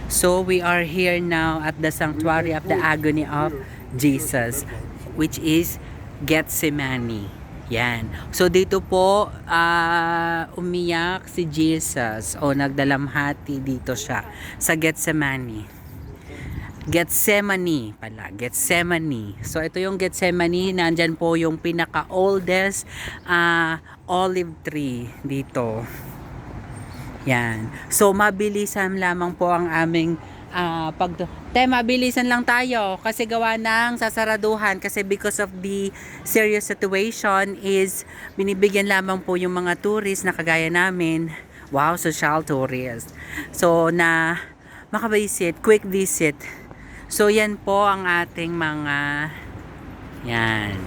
So we are here now at the Sanctuary of the Agony of Jesus, which is Gethsemane. Yan. So dito po umiyak si Jesus o nagdalamhati dito siya sa Gethsemane. Gethsemane pala, Gethsemane. So ito yung Gethsemane, nandyan po yung pinaka-oldest olive tree dito. Yan. So mabilisan lamang po ang aming mabilisan lang tayo kasi gawa ng sasaraduhan kasi because of the serious situation is binibigyan lamang po yung mga tourist na kagaya namin. Wow, social tourist. So na makabisit, quick visit. So yan po ang ating mga yan.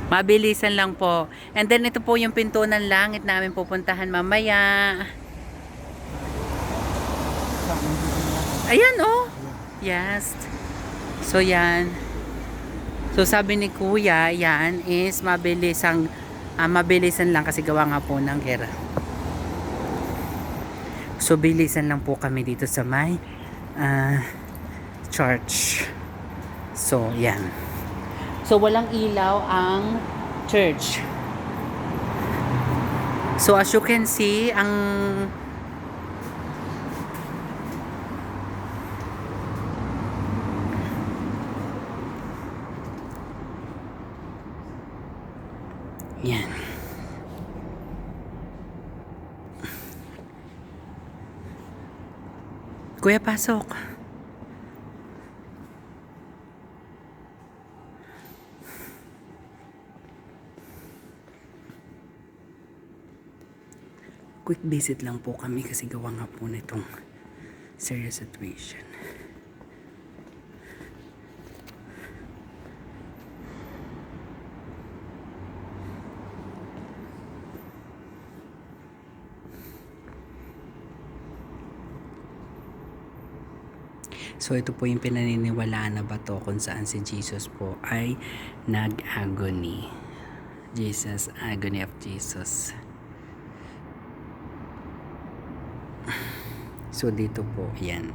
Mabilisan lang po. And then ito po yung pinto ng langit namin pupuntahan mamaya. Ayan oh. Yes. So yan. So sabi ni Kuya, yan is mabilisan lang kasi gawa nga po ng gera. So bilisan lang po kami dito sa may church. So yan. So walang ilaw ang church. So as you can see, ang yan. Kuya, pasok. Quick visit lang po kami kasi gawa nga po nitong serious situation. So ito po yung pinaniniwalaan na bato kung saan si Jesus po ay nag-agony. Jesus, agony of Jesus. So dito po, yan.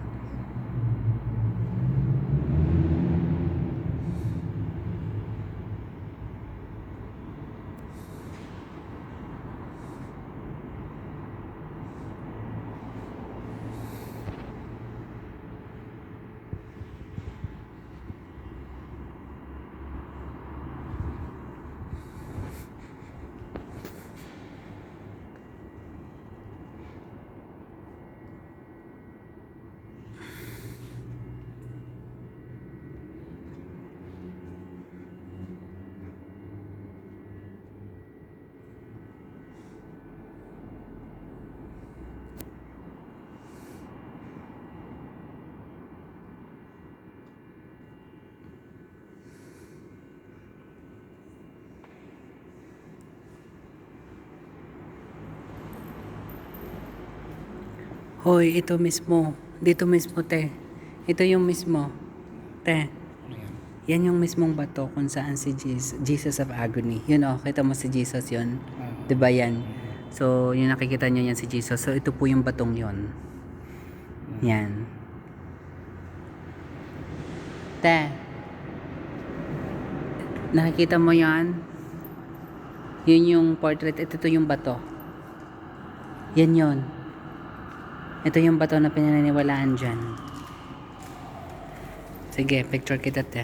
Hoy, ito mismo. Dito mismo, te. Ito yung mismo. Te. Yan yung mismong bato kung saan si Jesus of Agony. Yun oh, kita mo si Jesus yun. Diba yan? So, yung nakikita nyo yan si Jesus. So, ito po yung batong yun. Yan. Te. Nakikita mo yan? Yun yung portrait. Ito yung bato. Yan yun. Ito yung bato na pinaniniwalaan dyan. Sige, picture kita, te.